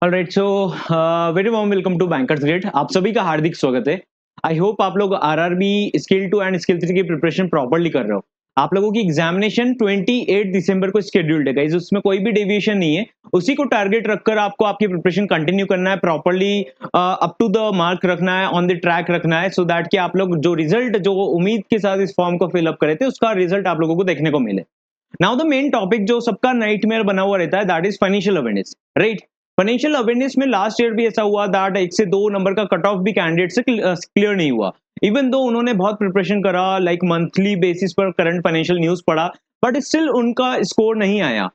Alright so very warm welcome to bankers gate. आप सभी का हार्दिक स्वागत है। आई होप आप लोग आरआरबी स्किल 2 एंड स्किल 3 की प्रिपरेशन प्रॉपर्ली कर रहे हो। आप लोगों की एग्जामिनेशन 28 दिसंबर को शेड्यूल्ड है गाइस, उसमें कोई भी डेविएशन नहीं है। उसी को टारगेट रखकर आपको आपकी प्रिपरेशन कंटिन्यू करना है, properly up to the mark रखना है, ऑन द ट्रैक रखना है, सो दैट कि आप लोग जो रिजल्ट जो उम्मीद के साथ इस फॉर्म को फिलअप करे थे उसका रिजल्ट आप लोगों को देखने को मिले। नाउ द मेन टॉपिक जो सबका नाइटमेयर बना हुआ रहता है, that is financial awareness, right. Financial awareness में लास्ट ईयर भी ऐसा हुआ दैट 1 से 2 नंबर का कट ऑफ भी कैंडिडेट से क्लियर नहीं हुआ। इवन दो उन्होंने बहुत प्रिपरेशन करा, लाइक मंथली बेसिस पर करंट फाइनेंशियल न्यूज पढ़ा, बट स्टिल उनका स्कोर नहीं आया।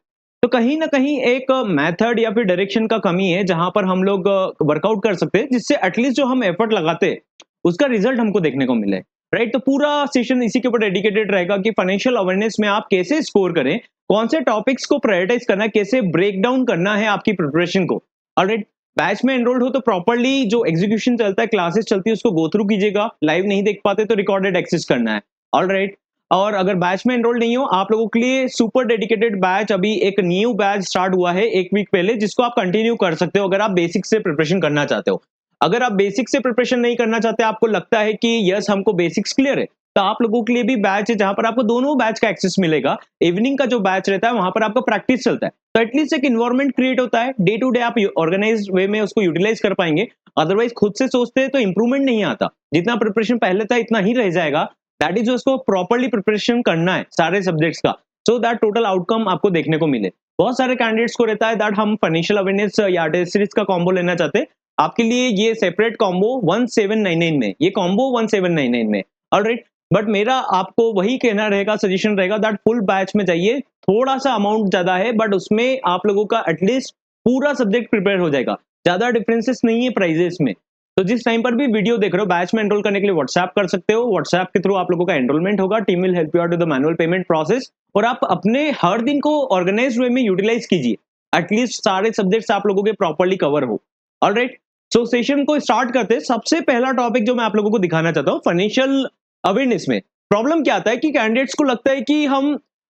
तो कहीं ना कहीं एक मेथड या फिर डायरेक्शन का कमी है जहां पर हम लोग वर्कआउट कर सकते हैं, जिससे एटलीस्ट जो हम एफर्ट लगाते हैं उसका रिजल्ट हमको देखने को मिले, राइट। तो पूरा सेशन इसी के ऊपर डेडिकेटेड रहेगा कि फाइनेंशियल अवेयरनेस में आप कैसे स्कोर करें, कौन से टॉपिक्स को प्रायोरिटाइज करना है, कैसे ब्रेक डाउन करना है आपकी प्रिपरेशन को। ऑलराइट, बैच में एनरोल्ड हो तो प्रॉपर्ली जो एग्जीक्यूशन चलता है, क्लासेस चलती है, उसको गो थ्रू कीजिएगा। लाइव नहीं देख पाते तो रिकॉर्डेड एक्सेस करना है। ऑलराइट, और अगर बैच में एनरोल नहीं हो, आप लोगों के लिए सुपर डेडिकेटेड बैच, अभी एक न्यू बैच स्टार्ट हुआ है 1 वीक पहले, जिसको आप कंटिन्यू कर सकते हो अगर आप बेसिक से प्रिपरेशन करना चाहते हो। अगर आप बेसिक से प्रिपरेशन नहीं करना चाहते, आपको लगता है कि यस हमको बेसिक्स क्लियर है, तो आप लोगों के लिए भी बैच है जहां पर आपको दोनों बैच का एक्सेस मिलेगा। इवनिंग का जो बैच रहता है वहां पर आपका प्रैक्टिस चलता है, तो एटलीस्ट एक इन्वायरमेंट क्रिएट होता है, डे टू डे आप ऑर्गेनाइज वे में उसको यूटिलाइज कर पाएंगे। अदरवाइज खुद से सोचते हैं तो इंप्रूवमेंट नहीं आता, जितना प्रिपरेशन पहले था इतना ही रह जाएगा। दैट इज उसको प्रॉपर्ली प्रिपरेशन करना है सारे सब्जेक्ट्स का, सो दैट टोटल आउटकम आपको देखने को मिले। बहुत सारे कैंडिडेट्स को रहता है दैट हम फाइनेंशियल अवेयरनेस या टेस्ट सीरीज का कॉम्बो लेना चाहते हैं। आपके लिए ये सेपरेट कॉम्बो 1799 में, ये कॉम्बो 1799 में, ऑलराइट। बट मेरा आपको वही कहना रहेगा, सजेशन रहेगा दैट फुल बैच में जाइए। थोड़ा सा अमाउंट ज्यादा है बट उसमें आप लोगों का एटलीस्ट पूरा सब्जेक्ट प्रिपेयर हो जाएगा। ज्यादा डिफरेंसेस नहीं है प्राइजेस में। तो जिस टाइम पर भी वीडियो देख रहे हो, बैच में एनरोल करने के लिए व्हाट्सएप कर सकते हो। व्हाट्सएप के थ्रू आप लोगों का एनरोलमेंट होगा, team will help you out with the manual payment process, और आप अपने हर दिन को ऑर्गेनाइज वे में यूटिलाइज कीजिए। एटलीस्ट सारे सब्जेक्ट्स आप लोगों के प्रॉपर्ली कवर हो। ऑलराइट, सो सेशन को स्टार्ट करते हैं। सबसे पहला टॉपिक जो मैं आप लोगों को दिखाना चाहता हूँ, फाइनेंशियल अवेयरनेस में प्रॉब्लम क्या आता है कि कैंडिडेट्स को लगता है कि हम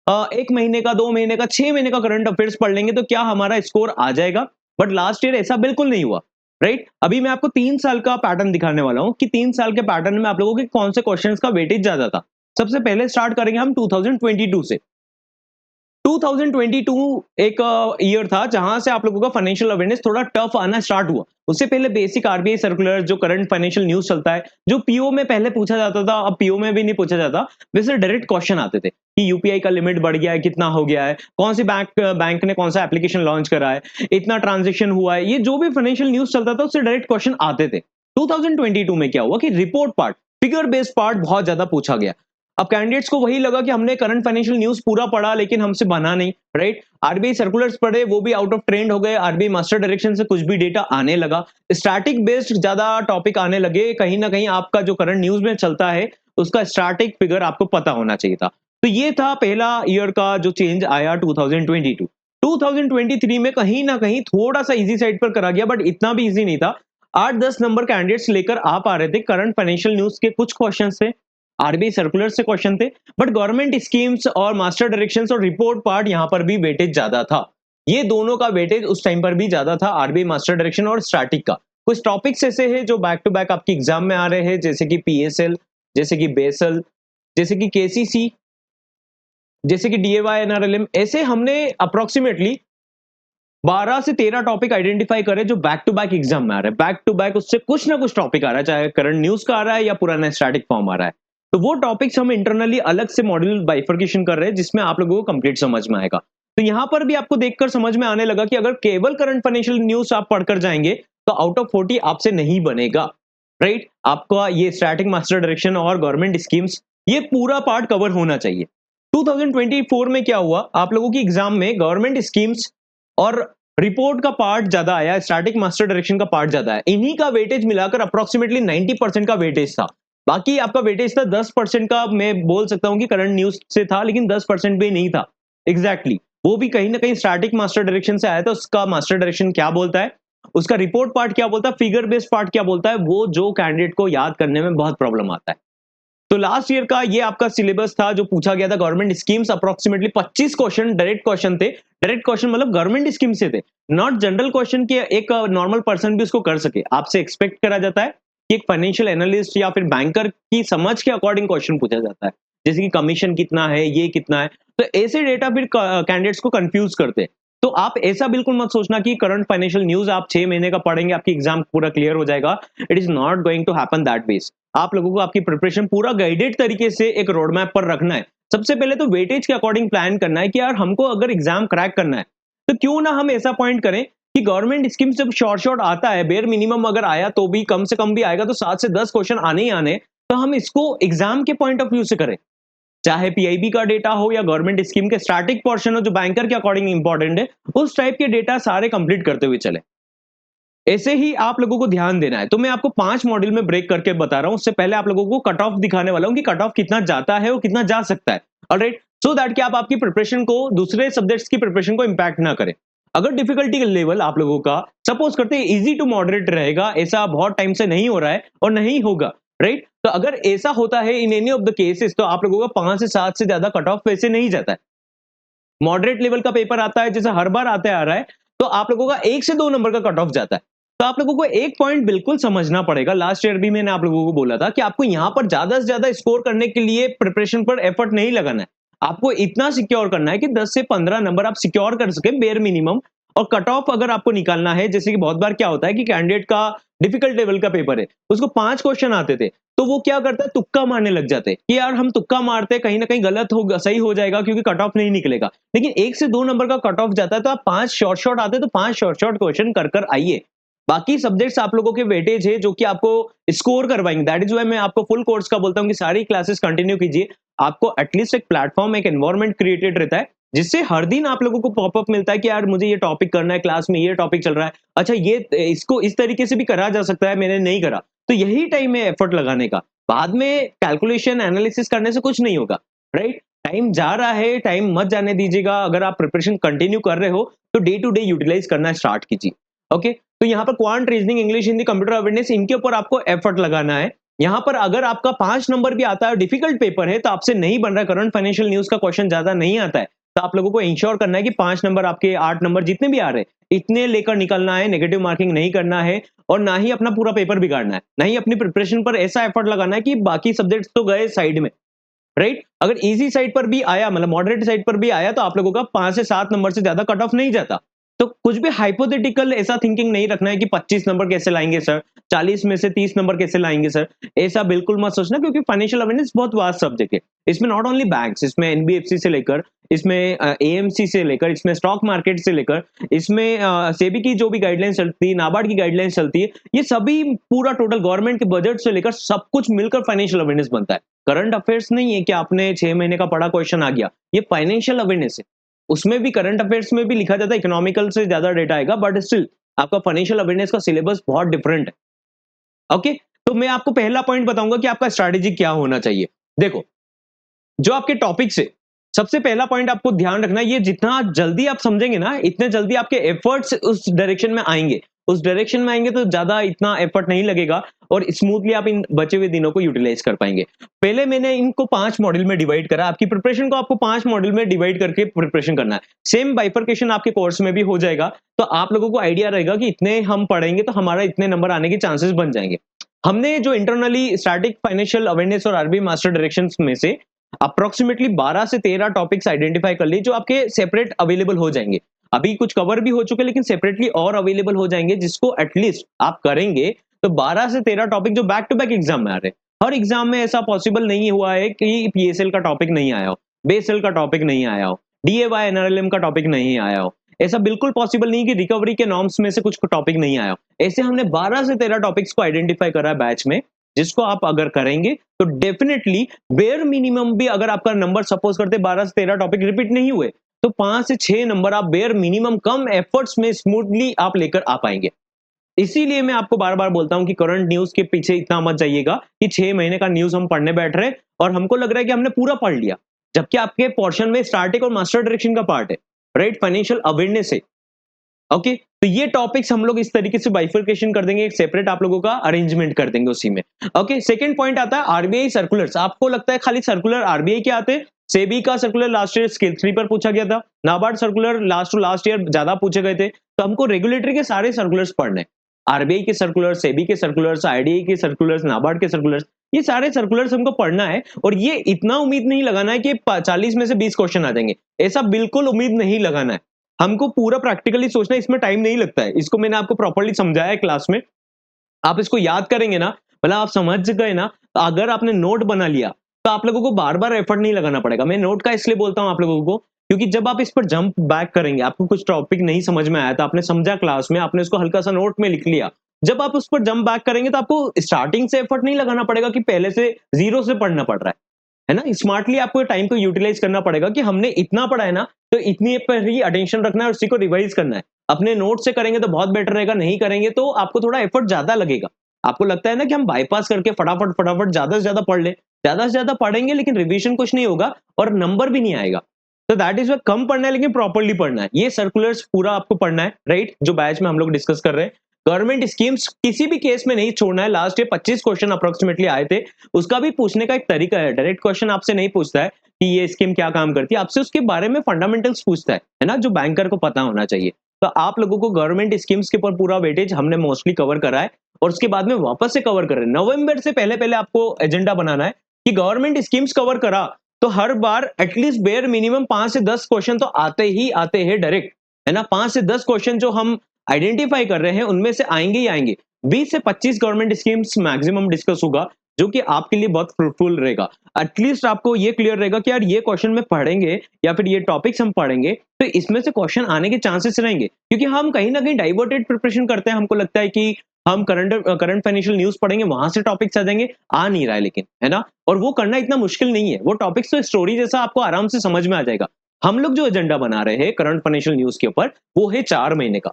1 महीने का, 2 महीने का, 6 महीने का करंट अफेयर्स पढ़ लेंगे तो क्या हमारा स्कोर आ जाएगा। बट लास्ट ईयर ऐसा बिल्कुल नहीं हुआ, राइट। अभी मैं आपको 3 साल का पैटर्न दिखाने वाला हूं कि 3 साल के पैटर्न में आप लोगों के कौन से क्वेश्चंस का वेटेज ज्यादा था। सबसे पहले स्टार्ट करेंगे हम 2022 से। 2022 एक ईयर था जहां से आप लोगों का फाइनेंशियल अवेयरनेस थोड़ा टफ आना स्टार्ट हुआ। उससे पहले बेसिक आरबीआई सर्कुलर, जो करंट फाइनेंशियल न्यूज चलता है, जो पीओ में पहले पूछा जाता था, अब पीओ में भी नहीं पूछा जाता। वैसे डायरेक्ट क्वेश्चन आते थे कि यूपीआई का लिमिट बढ़ गया है, कितना हो गया है, कौन सी बैंक ने कौन सा एप्लीकेशन लॉन्च करा है, इतना ट्रांजेक्शन हुआ है, ये जो भी फाइनेंशियल न्यूज चलता था उससे डायरेक्ट क्वेश्चन आते थे। 2022 में क्या हुआ कि report part, figure based part बहुत ज्यादा पूछा गया। अब कैंडिडेट्स को वही लगा कि हमने करंट फाइनेंशियल न्यूज पूरा पढ़ा लेकिन हमसे बना नहीं, राइट। आरबीआई सर्कुलर्स पढ़े, वो भी आउट ऑफ ट्रेंड हो गए। आरबीआई मास्टर डायरेक्शन से कुछ भी डेटा आने लगा, स्टैटिक बेस्ड ज्यादा टॉपिक आने लगे। कहीं ना कहीं आपका जो करंट न्यूज में चलता है उसका स्टैटिक फिगर आपको पता होना चाहिए था। तो ये था पहला ईयर का जो चेंज आया 2022। 2023 में कहीं ना कहीं थोड़ा सा इजी साइड पर करा गया, बट इतना भी इजी नहीं था। 8-10 नंबर कैंडिडेट्स लेकर आ पा रहे थे। करंट फाइनेंशियल न्यूज के कुछ क्वेश्चन थे, आरबीआई सर्कुलर से क्वेश्चन थे, बट गवर्नमेंट स्कीम्स और मास्टर डायरेक्शंस और रिपोर्ट पार्ट यहां पर भी वेटेज ज्यादा था। ये दोनों का वेटेज उस टाइम पर भी ज्यादा था, आरबीआई मास्टर डायरेक्शन और स्टैटिक का। कुछ टॉपिक्स ऐसे हैं जो बैक टू बैक आपकी एग्जाम में आ रहे हैं, जैसे कि पीएसएल, जैसे कि बेसल, जैसे कि केसीसी, जैसे कि डीएवाई एनआरएलएम। ऐसे हमने अप्रोक्सीमेटली 12 से 13 टॉपिक आइडेंटिफाई करे जो बैक टू बैक एग्जाम में आ रहा है। बैक टू बैक उससे कुछ ना कुछ टॉपिक आ रहा है, चाहे करंट न्यूज का आ रहा है या पुराना स्टैटिक फॉर्म आ रहा है। तो वो टॉपिक्स हम इंटरनली अलग से मॉड्यूल बाइफर्केशन कर रहे हैं, जिसमें आप लोगों को कंप्लीट समझ में आएगा। तो यहां पर भी आपको देखकर समझ में आने लगा कि अगर केवल करंट फाइनेंशियल न्यूज आप पढ़कर जाएंगे तो आउट ऑफ 40 आपसे नहीं बनेगा, राइट। आपका ये स्टैटिक मास्टर डायरेक्शन और गवर्नमेंट स्कीम्स, ये पूरा पार्ट कवर होना चाहिए। 2024 में क्या हुआ, आप लोगों की एग्जाम में गवर्नमेंट स्कीम्स और रिपोर्ट का पार्ट ज्यादा आया, स्टैटिक मास्टर डायरेक्शन का पार्ट ज्यादा है। इन्हीं का वेटेज मिलाकर अप्रोक्सीमेटली 90% का वेटेज था। बाकी आपका वेटेज था 10% का, मैं बोल सकता हूं कि करंट न्यूज से था, लेकिन 10% भी नहीं था एग्जैक्टली। वो भी कहीं ना कहीं स्टैटिक मास्टर डायरेक्शन से आया था। उसका मास्टर डायरेक्शन क्या बोलता है, उसका रिपोर्ट पार्ट क्या बोलता है, फिगर बेस्ड पार्ट क्या बोलता है, वो जो कैंडिडेट को याद करने में बहुत प्रॉब्लम आता है। तो लास्ट ईयर का ये आपका सिलेबस था जो पूछा गया था government schemes, approximately 25 question direct question थे। डायरेक्ट क्वेश्चन मतलब गवर्नमेंट स्कीम से थे, नॉट जनरल क्वेश्चन कि एक नॉर्मल पर्सन भी उसको कर सके। आपसे एक्सपेक्ट करा जाता है कि एक फाइनेंशियल एनालिस्ट या फिर बैंकर की समझ के अकॉर्डिंग क्वेश्चन पूछा जाता है, जैसे कि कमीशन कितना है, ये कितना है। तो ऐसे डेटा फिर कैंडिडेट्स को कंफ्यूज करते हैं। तो आप ऐसा बिल्कुल मत सोचना कि करंट फाइनेंशियल न्यूज आप 6 महीने का पढ़ेंगे, आपकी एग्जाम पूरा क्लियर हो जाएगा। It is not going to happen that ways. आप लोगों को आपकी प्रिपरेशन पूरा गाइडेड तरीके से एक रोड मैप पर रखना है। सबसे पहले तो वेटेज के अकॉर्डिंग प्लान करना है कि यार हमको अगर एग्जाम क्रैक करना है, तो क्यों ना हम ऐसा पॉइंट करें कि गवर्नमेंट स्कीम से शॉर्ट शॉर्ट आता है, बेयर मिनिमम अगर आया तो भी कम से कम भी आएगा तो 7 से 10 क्वेश्चन आने ही आने। तो हम इसको एग्जाम के पॉइंट ऑफ व्यू से करें, चाहे पीआईबी का डेटा हो या गवर्नमेंट स्कीम के स्टैटिक पोर्शन हो जो बैंकर के अकॉर्डिंग इंपॉर्टेंट है, उस टाइप के डेटा सारे कंप्लीट करते हुए चले। ऐसे ही आप लोगों को ध्यान देना है। तो मैं आपको 5 मॉड्यूल में ब्रेक करके बता रहा हूं। उससे पहले आप लोगों को कट ऑफ दिखाने वाला हूं कि कट ऑफ कितना जाता है और कितना जा सकता है। ऑलराइट, सो दैट कि आप आपकी प्रिपरेशन को, दूसरे सब्जेक्ट्स की प्रिपरेशन को इंपैक्ट ना करे। अगर डिफिकल्टी का लेवल आप लोगों का सपोज करते हैं इजी टू मॉडरेट रहेगा, ऐसा बहुत टाइम से नहीं हो रहा है और नहीं होगा, राइट। तो अगर ऐसा होता है in any of the cases, तो आप लोगों का 5 से 7 से ज्यादा कट ऑफ वैसे नहीं जाता है। मॉडरेट लेवल का पेपर आता है, जैसे हर बार आते आ रहा है, तो आप लोगों का 1 से 2 नंबर का कट ऑफ जाता है। तो आप लोगों को एक पॉइंट बिल्कुल समझना पड़ेगा। लास्ट ईयर भी मैंने आप लोगों को बोला था कि आपको यहां पर ज्यादा से ज्यादा स्कोर करने के लिए प्रिपरेशन पर एफर्ट नहीं लगाना है। आपको इतना सिक्योर करना है कि 10 से 15 नंबर आप सिक्योर कर सके बेयर मिनिमम। और कट ऑफ अगर आपको निकालना है, जैसे कि बहुत बार क्या होता है कि कैंडिडेट का डिफिकल्ट लेवल का पेपर है, उसको 5 क्वेश्चन आते थे, तो वो क्या करता है, तुक्का मारने लग जाते हैं कि यार हम तुक्का मारते हैं, कहीं ना कहीं गलत होगा, सही हो जाएगा क्योंकि कट ऑफ नहीं निकलेगा। लेकिन 1 से 2 नंबर का कट ऑफ जाता है, तो आप 5 शॉर्ट शॉर्ट आते हैं, तो 5 शॉर्ट शॉर्ट क्वेश्चन कर आइए। बाकी सब्जेक्ट्स आप लोगों के वेटेज है जो कि आपको स्कोर करवाएंगे। दैट इज व्हाई मैं आपको फुल कोर्स का बोलता हूं कि सारी क्लासेस कंटिन्यू कीजिए। आपको एटलीस्ट एक प्लेटफॉर्म, एक एनवायरनमेंट क्रिएटेड रहता है, जिससे हर दिन आप लोगों को पॉपअप मिलता है कि यार मुझे ये टॉपिक करना है, क्लास में ये टॉपिक चल रहा है, अच्छा ये इसको इस तरीके से भी करा जा सकता है, मैंने नहीं करा। तो यही टाइम है एफर्ट लगाने का। बाद में कैलकुलेशन एनालिसिस करने से कुछ नहीं होगा, राइट। टाइम जा रहा है, टाइम मत जाने दीजिएगा। अगर आप प्रिपरेशन कंटिन्यू कर रहे हो तो डे टू डे यूटिलाइज करना स्टार्ट कीजिए। ओके, तो यहाँ पर quant reasoning, English, Hindi, computer awareness, इनके ऊपर आपको एफर्ट लगाना है। यहाँ पर अगर आपका 5 नंबर भी आता है, डिफिकल्ट पेपर है, तो आपसे नहीं बन रहा है, करंट फाइनेंशियल न्यूज का क्वेश्चन ज्यादा नहीं आता है, तो आप लोगों को इंश्योर करना है कि 5 नंबर आपके, 8 नंबर जितने भी आ रहे हैं, इतने लेकर निकलना है। नेगेटिव मार्किंग नहीं करना है और ना ही अपना पूरा पेपर बिगाड़ना है, ना ही अपनी प्रिपरेशन पर ऐसा एफर्ट लगाना है कि बाकी सब्जेक्ट्स तो गए साइड में, राइट। अगर इजी साइड पर भी आया, मतलब मॉडरेट साइड पर भी आया, तो आप लोगों का 5 से 7 नंबर से ज्यादा कट ऑफ नहीं जाता। तो कुछ भी हाइपोथेटिकल ऐसा थिंकिंग नहीं रखना है कि 25 नंबर कैसे लाएंगे सर, 40 में से 30 नंबर कैसे लाएंगे सर, ऐसा बिल्कुल मत सोचना, क्योंकि फाइनेंशियल अवेयरनेस बहुत वास्ट सब्जेक्ट है। इसमें नॉट ओनली बैंक्स, इसमें एनबीएफसी से लेकर, इसमें एएमसी से लेकर, इसमें स्टॉक मार्केट से लेकर, इसमें सेबी की जो भी गाइडलाइंस चलती है, नाबार्ड की गाइडलाइंस चलती है, ये सभी पूरा टोटल गवर्नमेंट के बजट से लेकर सब कुछ मिलकर फाइनेंशियल अवेयरनेस बनता है। करंट अफेयर्स नहीं है कि आपने 6 महीने का पढ़ा क्वेश्चन आ गया, ये फाइनेंशियल अवेयरनेस है। उसमें भी करंट अफेयर्स में भी लिखा जाता है इकोनॉमिकल से ज्यादा डेटा आएगा, बट स्टिल आपका फाइनेंशियल अवेयरनेस का सिलेबस बहुत डिफरेंट है। ओके, तो मैं आपको पहला पॉइंट बताऊंगा कि आपका स्ट्रैटेजी क्या होना चाहिए। देखो, जो आपके टॉपिक्स है, सबसे पहला पॉइंट आपको ध्यान रखना है, ये जितना जल्दी आप समझेंगे ना, इतने जल्दी आपके एफर्ट्स उस डायरेक्शन में आएंगे। उस डायरेक्शन में आएंगे तो ज्यादा इतना एफर्ट नहीं लगेगा और स्मूथली आप इन बचे हुए दिनों को यूटिलाइज कर पाएंगे। पहले मैंने इनको 5 मॉड्यूल में डिवाइड करा। आपकी प्रिपरेशन को आपको 5 मॉड्यूल में डिवाइड करके प्रिपरेशन करना है। सेम बाइफरकेशन आपके कोर्स में भी हो जाएगा, तो आप लोगों को आइडिया रहेगा कि इतने हम पढ़ेंगे तो हमारा इतने नंबर आने के चांसेस बन जाएंगे। हमने जो इंटरनली स्टैटिक फाइनेंशियल अवेयरनेस और आरबी मास्टर डायरेक्शन में से अप्रोक्सीमेटली 12 से 13 टॉपिक्स आइडेंटिफाई कर लिए, जो आपके सेपरेट अवेलेबल हो जाएंगे। अभी कुछ कवर भी हो चुके, लेकिन सेपरेटली और अवेलेबल हो जाएंगे, जिसको एटलीस्ट आप करेंगे तो 12 से 13 टॉपिक जो बैक टू बैक एग्जाम में आ रहे हैं। हर एग्जाम में ऐसा पॉसिबल नहीं हुआ है कि पीएसएल का टॉपिक नहीं आया हो, बेसल का टॉपिक नहीं आया हो, डीएवाई एनआरएलएम का टॉपिक नहीं आया हो। ऐसा बिल्कुल पॉसिबल नहीं कि रिकवरी के नॉर्म्स में से कुछ टॉपिक नहीं आया हो। ऐसे हमने 12 से 13 टॉपिक्स को आइडेंटिफाई करा है बैच में, जिसको आप अगर करेंगे तो डेफिनेटली बेयर मिनिमम भी, अगर आपका नंबर सपोज करते 12 से 13 टॉपिक रिपीट नहीं हुए, तो 5 से 6 नंबर आप बेयर मिनिमम कम एफर्ट्स में स्मूथली आप लेकर आ पाएंगे। इसीलिए मैं आपको बार बार बोलता हूं कि करंट न्यूज के पीछे इतना मत जाइएगा कि 6 महीने का न्यूज हम पढ़ने बैठ रहे और हमको लग रहा है कि हमने पूरा पढ़ लिया, जबकि आपके पोर्शन में स्टार्टिंग और मास्टर डायरेक्शन का पार्ट है, राइट, फाइनेंशियल अवेयरनेस है। ओके, तो ये टॉपिक्स हम लोग इस तरीके से बाइफरकेशन कर देंगे, एक सेपरेट आप लोगों का अरेंजमेंट कर देंगे उसी में। ओके, सेकंड पॉइंट आता है आरबीआई सर्कुलर्स। आपको लगता है खाली सर्कुलर आरबीआई के आते हैं? सेबी का सर्कुलर लास्ट ईयर स्किल 3 पर पूछा गया था। NABARD circular last to last year ज्यादा पूछे गए थे। तो हमको रेगुलेटरी के सारे सर्कुलर्स पढ़ने हैं। आरबीआई के सर्कुलर, सेबी के सर्कुलर्स, आईडीआई के सर्कुलर्स, नाबार्ड के सर्कुलर्स, ये सारे सर्कुलर्स हमको पढ़ना है। और ये इतना उम्मीद नहीं लगाना है कि 40 में से 20 क्वेश्चन आ जाएंगे, ऐसा बिल्कुल उम्मीद नहीं लगाना है। हमको पूरा प्रैक्टिकली सोचना है, इसमें टाइम नहीं लगता है। इसको मैंने आपको प्रॉपर्ली समझाया है क्लास में। आप इसको याद करेंगे ना, मतलब आप समझ गए ना, तो अगर आपने नोट बना लिया, तो आप लोगों को बार-बार एफर्ट नहीं लगाना पड़ेगा। मैं नोट का इसलिए बोलता हूँ आप लोगों को, क्योंकि जब आप इस पर जंप बैक करेंगे, आपको कुछ टॉपिक नहीं समझ में आया था, आपने समझा क्लास में, आपने उसको हल्का-सा नोट में लिख लिया। जब आप उस पर जंप बैक करेंगे, तो आपको स्टार्टिंग से एफर्ट नहीं लगाना पड़ेगा कि पहले से ज़ीरो से पढ़ना पड़ रहा है ना? स्मार्टली आपको टाइम को यूटिलाइज करना पड़ेगा कि हमने इतना पढ़ा है ना, तो इतनी पर ही अटेंशन रखना है और उसी को रिवाइज करना है। अपने नोट से करेंगे तो बहुत बेटर रहेगा, नहीं करेंगे तो आपको थोड़ा एफर्ट ज्यादा लगेगा। आपको लगता है ना कि हम बाईपास करके फटाफट फटाफट ज्यादा से ज्यादा पढ़ ले, ज्यादा से ज्यादा पढ़ेंगे लेकिन रिवीजन कुछ नहीं होगा और नंबर भी नहीं आएगा। तो दैट इज कम पढ़ना है लेकिन प्रॉपरली पढ़ना है। ये सर्कुलर्स पूरा आपको पढ़ना है, राइट, जो बैच में हम लोग डिस्कस कर रहे हैं। गवर्नमेंट स्कीम्स किसी भी केस में नहीं छोड़ना है। लास्ट ईयर 25 क्वेश्चन अप्रोक्सीमेटली आए थे। उसका भी पूछने का एक तरीका है। डायरेक्ट क्वेश्चन आपसे नहीं पूछता है कि ये स्कीम क्या काम करती है, आपसे उसके बारे में फंडामेंटल्स पूछता है ना, जो बैंकर को पता होना चाहिए। तो आप लोगों को गवर्नमेंट स्कीम्स के ऊपर पूरा वेटेज हमने मोस्टली कवर करा है और उसके बाद में वापस से कवर कर रहे हैं। नवंबर से पहले पहले आपको एजेंडा बनाना है कि गवर्नमेंट स्कीम्स कवर करा तो हर बार एटलीस्ट बेयर मिनिमम 5 से 10 क्वेश्चन तो आते ही आते हैं डायरेक्ट, है ना। 5 से 10 क्वेश्चन जो हम आइडेंटिफाई कर रहे हैं उनमें से आएंगे ही आएंगे। 20 से 25 गवर्नमेंट स्कीम्स मैक्सिमम डिस्कस होगा, जो कि आपके लिए बहुत फ्रूटफुल रहेगा। एटलीस्ट आपको ये क्लियर रहेगा कि यार ये क्वेश्चन में पढ़ेंगे या फिर ये टॉपिक्स हम पढ़ेंगे तो इसमें से क्वेश्चन आने के चांसेस रहेंगे, क्योंकि हम कहीं ना कहीं डाइवर्टेड प्रिपरेशन करते हैं। हमको लगता है कि हम करंट फाइनेंशियल न्यूज पढ़ेंगे, वहां से टॉपिक्स आ जाएंगे, आ नहीं रहा है लेकिन, है ना। और वो करना इतना मुश्किल नहीं है, वो टॉपिक्स तो स्टोरी जैसा आपको आराम से समझ में आ जाएगा। हम लोग जो एजेंडा बना रहे हैं करंट फाइनेंशियल न्यूज के ऊपर, वो है 4 महीने का।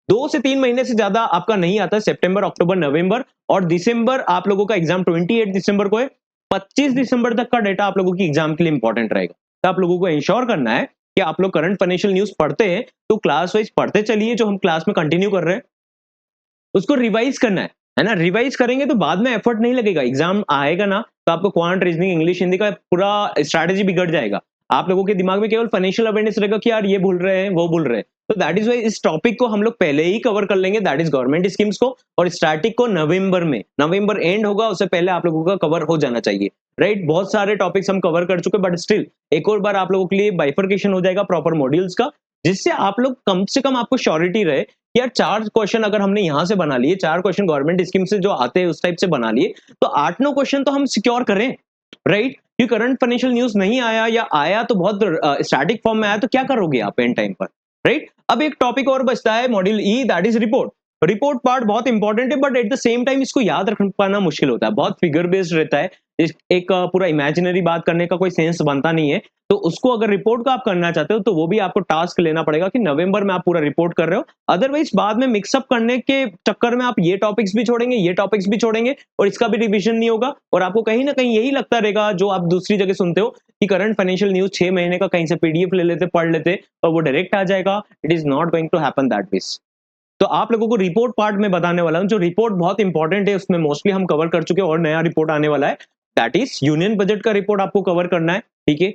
2 से 3 महीने से ज्यादा आपका नहीं आता है। सितंबर, अक्टूबर, नवंबर और दिसंबर आप लोगों का एग्जाम 28 दिसंबर को है। 25 दिसंबर तक का डेटा आप लोगों की एग्जाम के लिए इंपॉर्टेंट रहेगा। तो आप लोगों को इंश्योर करना है कि आप लोग करंट फाइनेंशियल न्यूज पढ़ते हैं तो क्लास वाइज पढ़ते चलिए, जो हम क्लास में कंटिन्यू कर रहे हैं उसको रिवाइज करना है ना। रिवाइज करेंगे तो बाद में एफर्ट नहीं लगेगा। एग्जाम आएगा ना तो आपको क्वांट, रीजनिंग, इंग्लिश, हिंदी का पूरा स्ट्रैटेजी बिगड़ जाएगा। आप लोगों के दिमाग में केवल फाइनेंशियल अवेयरनेस रहेगा कि यार ये भूल रहे हैं, वो भूल रहे हैं। तो दैट इज वाई इस टॉपिक को हम लोग पहले ही कवर कर लेंगे, दैट इज गवर्नमेंट स्कीम्स को। और स्टैटिक को नवंबर में, नवंबर एंड होगा उससे पहले आप लोगों का कवर हो जाना चाहिए, राइट। बहुत सारे टॉपिक्स हम कवर कर चुके, बट स्टिल एक और बार आप लोगों के लिए बाइफरकेशन हो जाएगा प्रॉपर मॉड्यूल्स का, जिससे आप लोग कम से कम आपको श्योरिटी रहे कि यार 4 क्वेश्चन अगर हमने यहां से बना लिए, 4 क्वेश्चन गवर्नमेंट स्कीम से जो आते हैं उस टाइप से बना लिए, तो 8-9 क्वेश्चन तो हम सिक्योर करें, राइट। कि करंट फाइनेंशियल न्यूज नहीं आया या आया तो बहुत स्टैटिक फॉर्म में आया तो क्या करोगे आप एंड टाइम पर, राइट। अब एक टॉपिक और बचता है module E, that is report. Report part बहुत इंपॉर्टेंट है, but at the same time इसको याद रख पाना मुश्किल होता है, बहुत फिगर बेस्ड रहता है। एक पूरा इमेजिनरी बात करने का कोई सेंस बनता नहीं है। तो उसको अगर रिपोर्ट का आप करना चाहते हो तो वो भी आपको टास्क लेना पड़ेगा कि नवंबर में आप पूरा रिपोर्ट कर रहे हो। अदरवाइज बाद में मिक्सअप करने के चक्कर में आप ये टॉपिक्स भी छोड़ेंगे, ये टॉपिक्स भी छोड़ेंगे और इसका भी रिवीजन नहीं होगा। और आपको कहीं ना कहीं यही लगता रहेगा जो आप दूसरी जगह सुनते हो कि करंट फाइनेंशियल न्यूज 6 महीने का कहीं से पीडीएफ ले लेते, पढ़ लेते और वो डायरेक्ट आ जाएगा। It is not going to happen that ways. तो आप लोगों को रिपोर्ट पार्ट में बताने वाला हूं, जो रिपोर्ट बहुत इंपॉर्टेंट है, उसमें मोस्टली हम कवर कर चुके हैं और नया रिपोर्ट आने वाला है, दैट इज यूनियन बजट का रिपोर्ट आपको कवर करना है, ठीक है।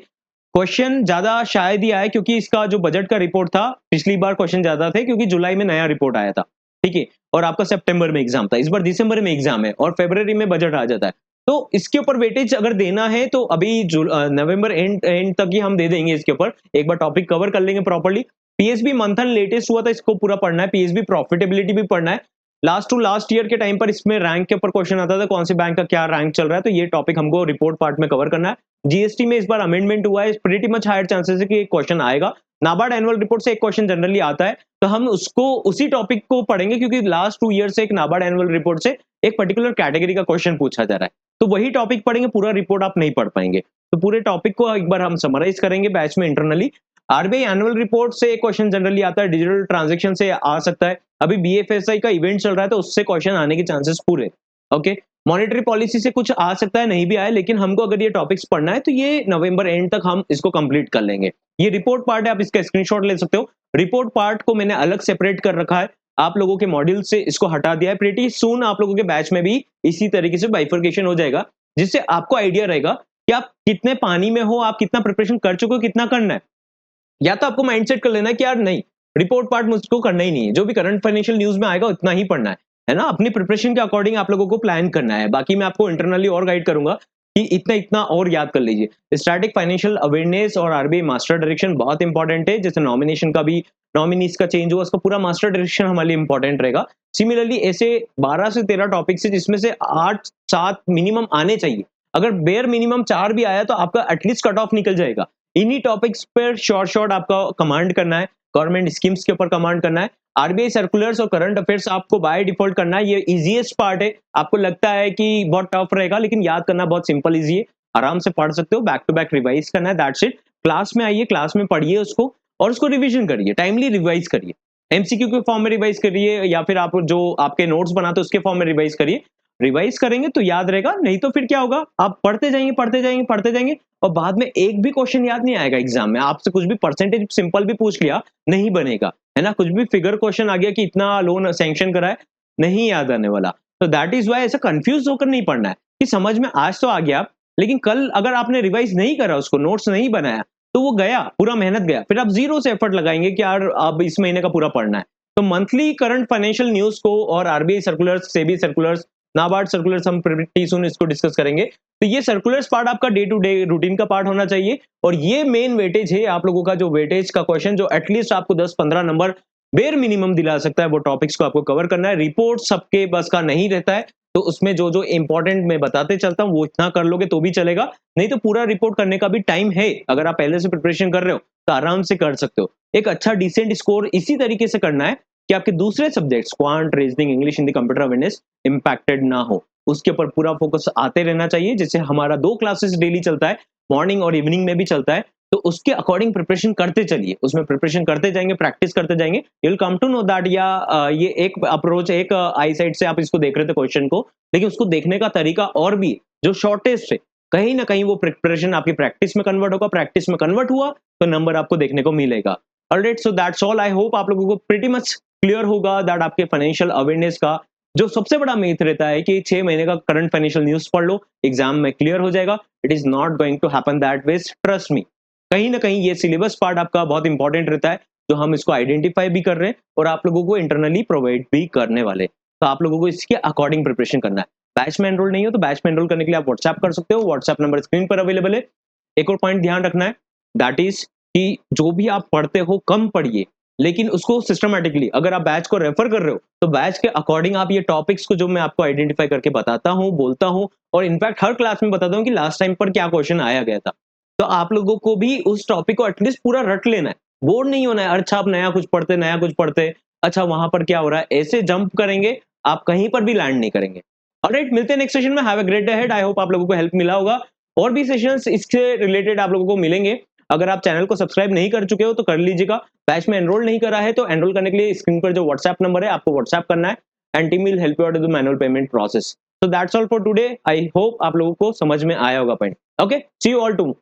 क्वेश्चन ज्यादा शायद ही आए क्योंकि इसका जो बजट का रिपोर्ट था, पिछली बार क्वेश्चन ज्यादा थे क्योंकि जुलाई में नया रिपोर्ट आया था, ठीक है। और आपका सितंबर में एग्जाम था, इस बार दिसंबर में एग्जाम है और फरवरी में बजट आ जाता है। तो इसके ऊपर वेटेज अगर देना है तो अभी नवंबर एंड तक ही हम दे देंगे। इसके ऊपर एक बार टॉपिक कवर कर लेंगे प्रॉपर्ली। पीएसबी मंथन लेटेस्ट हुआ था, इसको पूरा पढ़ना है। पीएसबी प्रॉफिटेबिलिटी भी पढ़ना है। लास्ट टू लास्ट ईयर के टाइम पर इसमें रैंक के ऊपर क्वेश्चन आता था, कौन से बैंक का क्या रैंक चल रहा है, तो ये टॉपिक हमको रिपोर्ट पार्ट में कवर करना है। जीएसटी में इस बार अमेंडमेंट हुआ है, प्रीटी मच हायर चांसेस है कि एक क्वेश्चन आएगा। नाबार्ड एनुअल रिपोर्ट से एक क्वेश्चन जनरली आता है, तो हम उसको उसी टॉपिक को पढ़ेंगे क्योंकि लास्ट 2 ईयर से एक नाबार्ड एनुअल रिपोर्ट से एक पर्टिकुलर कैटेगरी का क्वेश्चन पूछा जा रहा है, तो वही टॉपिक पढ़ेंगे। पूरा रिपोर्ट आप नहीं पढ़ पाएंगे, तो पूरे टॉपिक को एक बार हम समराइज करेंगे बैच में इंटरनली। आरबीआई एनुअल रिपोर्ट से एक क्वेश्चन जनरली आता है, डिजिटल ट्रांजैक्शन से आ सकता है। अभी बीएफएसआई का इवेंट चल रहा है तो उससे क्वेश्चन आने के चांसेस पूरे, ओके। मॉनेटरी पॉलिसी से कुछ आ सकता है, नहीं भी आए, लेकिन हमको अगर ये टॉपिक्स पढ़ना है तो ये नवंबर एंड तक हम इसको कंप्लीट कर लेंगे। ये रिपोर्ट पार्ट है, आप इसका स्क्रीनशॉट ले सकते हो। रिपोर्ट पार्ट को मैंने अलग सेपरेट कर रखा है, आप लोगों के मॉड्यूल से इसको हटा दिया है। प्रीटी सून आप लोगों के बैच में भी इसी तरीके से बाइफरकेशन हो जाएगा, जिससे आपको आइडिया रहेगा कि आप कितने पानी में हो, आप कितना प्रिपरेशन कर चुके हो, कितना करना है। या तो आपको माइंडसेट कर लेना है कि यार नहीं, रिपोर्ट पार्ट मुझको करना ही नहीं है, जो भी करंट फाइनेंशियल न्यूज में आएगा उतना ही पढ़ना है ना? अपनी प्रिपरेशन के अकॉर्डिंग आप लोगों को प्लान करना है। बाकी मैं आपको इंटरनली और गाइड करूंगा कि इतना इतना और याद कर लीजिए। स्टैटिक फाइनेंशियल अवेयरनेस और आरबीआई मास्टर डायरेक्शन बहुत इंपॉर्टेंट है। जैसे नॉमिनेशन का भी, नॉमिनीज का चेंज हुआ, उसका पूरा मास्टर डायरेक्शन हमारे लिए इंपॉर्टेंट रहेगा। सिमिलरली ऐसे 12 से 13 टॉपिक्स है, जिसमें से 8-7 मिनिमम आने चाहिए। अगर बेयर मिनिमम 4 भी आया तो आपका एटलीस्ट कट ऑफ निकल जाएगा। इन्हीं टॉपिक्स पर शॉर्ट आपका कमांड करना है, गवर्नमेंट स्कीम्स के ऊपर कमांड करना है, आरबीआई सर्कुलर्स और करंट अफेयर्स आपको बाय डिफॉल्ट करना है। ये इजीएस्ट पार्ट है। आपको लगता है कि बहुत टफ रहेगा, लेकिन याद करना बहुत सिंपल इजी है, आराम से पढ़ सकते हो। बैक टू बैक रिवाइज करना है, दैट्स इट। क्लास में आइए, क्लास में पढ़िए उसको और उसको रिवीजन करिए, टाइमली रिवाइज करिए। एमसीक्यू के फॉर्म में रिवाइज करिए या फिर आप जो आपके नोट्स बनाते हो उसके फॉर्म में रिवाइज करिए। रिवाइज करेंगे तो याद रहेगा, नहीं तो फिर क्या होगा, आप पढ़ते जाएंगे पढ़ते जाएंगे पढ़ते जाएंगे और बाद में एक भी क्वेश्चन याद नहीं आएगा एग्जाम में। आपसे कुछ भी परसेंटेज सिंपल भी पूछ लिया, नहीं बनेगा, है ना? कुछ भी फिगर क्वेश्चन आ गया कि इतना लोन सैंक्शन करा है, नहीं याद आने वाला। तो दैट इज वाई ऐसा कंफ्यूज होकर नहीं पढ़ना है कि समझ में आज तो आ गया, लेकिन कल अगर आपने रिवाइज नहीं करा, उसको नोट्स नहीं बनाया, तो वो गया, पूरा मेहनत गया। फिर आप जीरो से एफर्ट लगाएंगे कि यार अब इस महीने का पूरा पढ़ना है। तो मंथली करंट फाइनेंशियल न्यूज को और RBI circulars, SEBI circulars, NABARD circulars हम pretty soon इसको डिस्कस करेंगे। तो ये सर्कुलर्स पार्ट आपका डे टू डे रूटीन का पार्ट होना चाहिए और ये मेन वेटेज है आप लोगों का, जो वेटेज का क्वेश्चन जो एटलीस्ट आपको 10-15 नंबर बेर मिनिमम दिला सकता है, वो टॉपिक्स को आपको कवर करना है। रिपोर्ट सबके बस का नहीं रहता है, तो उसमें जो जो इंपॉर्टेंट मैं बताते चलता हूँ वो इतना कर लोगे तो भी चलेगा, नहीं तो पूरा रिपोर्ट करने का भी टाइम है। अगर आप पहले से प्रिपरेशन कर रहे हो तो आराम से कर सकते हो। एक अच्छा डिसेंट स्कोर इसी तरीके से करना है कि आपके दूसरे subjects quant, reasoning, English, Hindi, computer awareness impacted ना हो। उसके ऊपर पूरा फोकस आते रहना चाहिए। जैसे हमारा 2 क्लासेस डेली चलता है, मॉर्निंग और इवनिंग में भी चलता है, तो उसके अकॉर्डिंग प्रिपरेशन करते चलिए। उसमें प्रिपरेशन करते जाएंगे, प्रैक्टिस करते जाएंगे, you will come to know that. या ये एक अप्रोच, एक आई साइड से आप इसको देख रहे थे क्वेश्चन को, लेकिन उसको देखने का तरीका और भी जो शॉर्टेस्ट है, कहीं ना कहीं वो प्रिपरेशन आपकी प्रैक्टिस में कन्वर्ट होगा। प्रैक्टिस में कन्वर्ट हुआ तो नंबर आपको देखने को मिलेगा। Alright, so that's all. I hope आप लोगों को प्रीटी मच क्लियर होगा दैट आपके फाइनेंशियल अवेयरनेस का जो सबसे बड़ा मीथ रहता है कि 6 महीने का करंट फाइनेंशियल न्यूज पढ़ लो, एग्जाम में क्लियर हो जाएगा। It is not going to happen that way, trust me. कहीं ना कहीं ये सिलेबस पार्ट आपका बहुत इंपॉर्टेंट रहता है, जो हम इसको आइडेंटिफाई भी कर रहे हैं और आप लोगों को इंटरनली प्रोवाइड भी करने वाले। तो आप लोगों को इसके अकॉर्डिंग प्रिपरेशन करना है। बैच में एनरोल नहीं हो तो बैच में एनरोल करने के लिए आप व्हाट्सएप कर सकते हो, व्हाट्सएप नंबर स्क्रीन पर अवेलेबल है। एक और पॉइंट ध्यान रखना है, दैट इज कि जो भी आप पढ़ते हो कम पढ़िए, लेकिन उसको सिस्टमैटिकली। अगर आप बैच को रेफर कर रहे हो तो बैच के अकॉर्डिंग आप ये टॉपिक्स को जो मैं आपको आइडेंटिफाई करके बताता हूँ, बोलता हूँ, और इनफैक्ट हर क्लास में बताता हूँ कि लास्ट टाइम पर क्या क्वेश्चन आया गया था। तो आप लोगों को भी उस टॉपिक को एटलीस्ट पूरा रट लेना है, बोर नहीं होना है। अच्छा आप नया कुछ पढ़ते, नया कुछ पढ़ते, अच्छा वहां पर क्या हो रहा है, ऐसे जंप करेंगे आप कहीं पर भी लैंड नहीं करेंगे। ऑलराइट, मिलते हैं नेक्स्ट सेशन में। Have a great day ahead. I hope आप लोगों को हेल्प मिला होगा। और भी सेशंस इससे रिलेटेड आप लोगों को मिलेंगे। अगर आप चैनल को सब्सक्राइब नहीं कर चुके हो तो कर लीजिएगा। बैच में एनरोल नहीं करा है तो एनरोल करने के लिए स्क्रीन पर जो व्हाट्सएप नंबर है आपको व्हाट्सएप करना है, and team will help you out with the manual payment process. So that's all for today. I hope आप लोगों को समझ में आया होगा point. Okay, see you all to